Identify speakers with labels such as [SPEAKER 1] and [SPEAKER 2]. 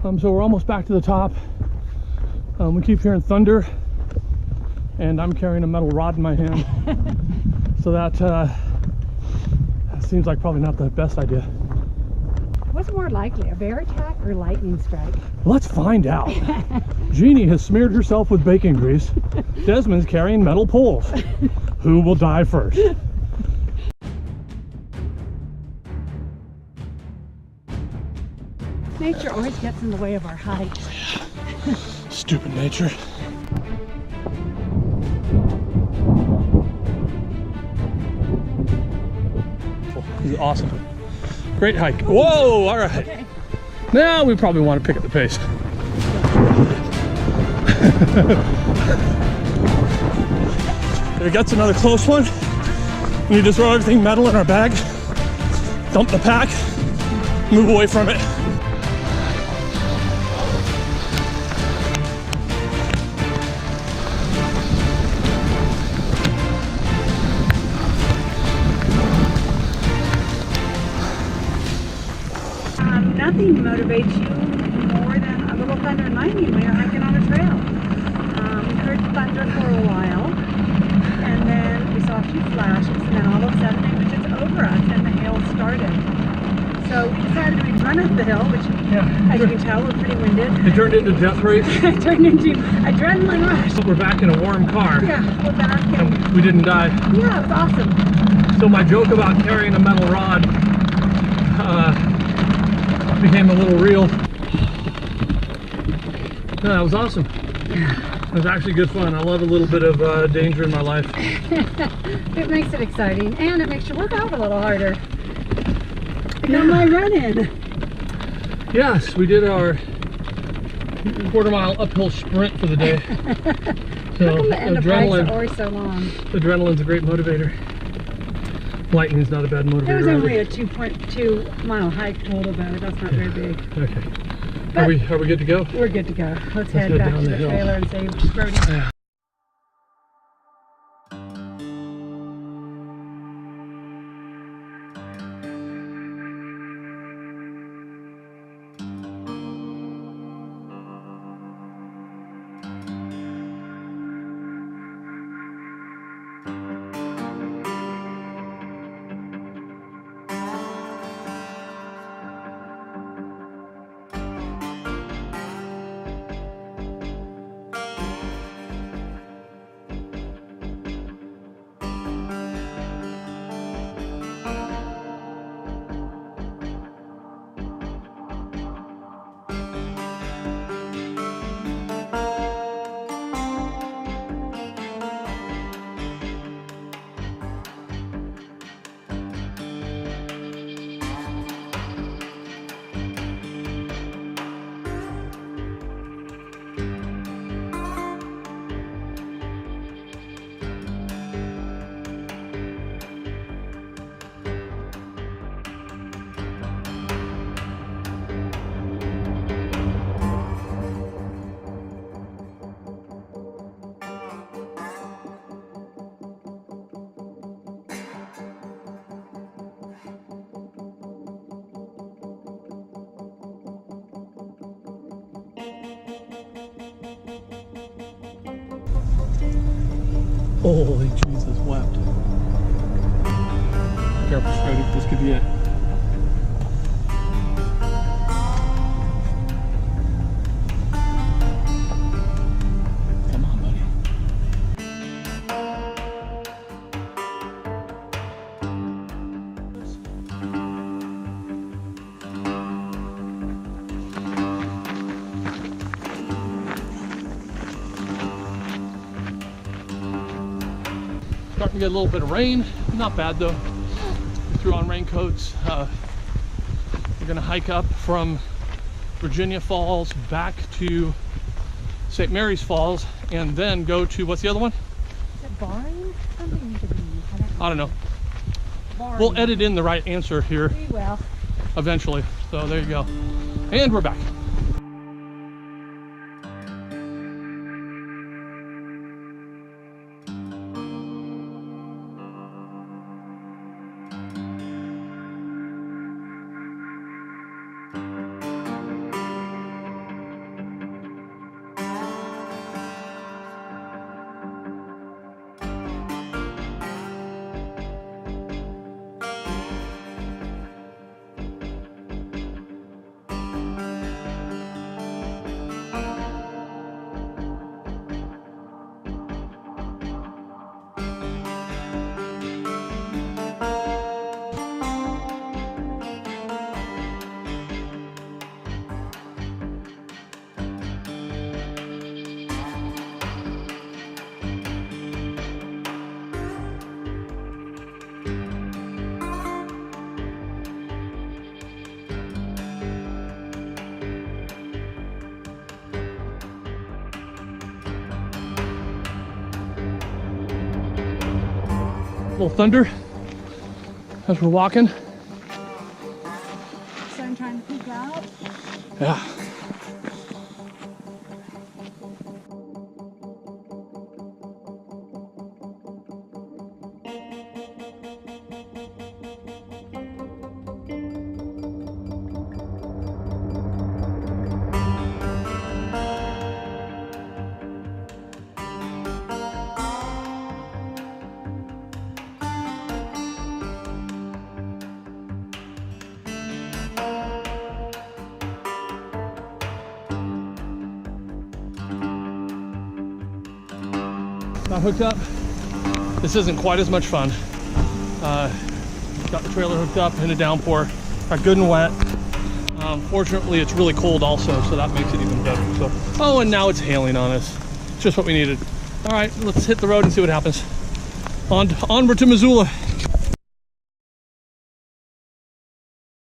[SPEAKER 1] So we're almost back to the top. We keep hearing thunder, and I'm carrying a metal rod in my hand. So that seems like probably not the best idea.
[SPEAKER 2] What's more likely, a bear attack or lightning strike?
[SPEAKER 1] Let's find out. Jeanne has smeared herself with bacon grease. Desmond's carrying metal poles. Who will die first?
[SPEAKER 2] Nature always gets in the way of our hike.
[SPEAKER 1] Stupid nature. This is awesome. Great hike. Whoa, all right.
[SPEAKER 2] Okay.
[SPEAKER 1] Now we probably want to pick up the pace. If it gets another close one, we need to throw everything metal in our bag, dump the pack, move away from it.
[SPEAKER 2] Nothing motivates you more than a little thunder and lightning when you're hiking on a trail. We heard thunder for a while, and then we saw a few flashes, and then all of a sudden it was just over us, and the hail started. So we decided we'd run up the hill, which, as you can tell, we're pretty winded.
[SPEAKER 1] It turned into death race.
[SPEAKER 2] It turned into adrenaline rush.
[SPEAKER 1] We're back in a warm car.
[SPEAKER 2] Yeah, we're back. And
[SPEAKER 1] We didn't die.
[SPEAKER 2] yeah, it was awesome.
[SPEAKER 1] So my joke about carrying a metal rod became a little real. No, that was awesome. It was actually good fun. I love a little bit of danger in my life.
[SPEAKER 2] It makes it exciting, and it makes you work out a little harder. Got my run in.
[SPEAKER 1] Yes, we did our quarter-mile uphill sprint for the day. So
[SPEAKER 2] How come the end of hikes are always so long?
[SPEAKER 1] Adrenaline's a great motivator. Lightning's not a bad motivator.
[SPEAKER 2] It was only
[SPEAKER 1] either.
[SPEAKER 2] a 2.2 mile hike total, though. That's not very big.
[SPEAKER 1] Okay.
[SPEAKER 2] But
[SPEAKER 1] Are we good to go?
[SPEAKER 2] we're good to go. Let's head
[SPEAKER 1] head
[SPEAKER 2] back
[SPEAKER 1] down
[SPEAKER 2] to
[SPEAKER 1] the
[SPEAKER 2] the
[SPEAKER 1] hill.
[SPEAKER 2] trailer and save Brody.
[SPEAKER 1] Yeah. Holy Jesus wept. Careful, Shreddy, this could be it. Come on, buddy. Starting to get a little bit of rain. Not bad though. We threw on raincoats. We're gonna hike up from Virginia Falls back to St. Mary's Falls and then go to, what's the other one?
[SPEAKER 2] Is it barring? Something to be.
[SPEAKER 1] I don't know.
[SPEAKER 2] Barring.
[SPEAKER 1] We'll edit in the right answer here
[SPEAKER 2] We will.
[SPEAKER 1] eventually. So there you go. And we're back. little thunder as we're walking.
[SPEAKER 2] Sun trying to peek out.
[SPEAKER 1] Yeah. Got hooked up. This isn't quite as much fun. Got the trailer hooked up in a downpour. Got good and wet. Fortunately, it's really cold also, so that makes it even better. So, oh, and now it's hailing on us. Just what we needed. All right, let's hit the road and see what happens. Onward to Missoula.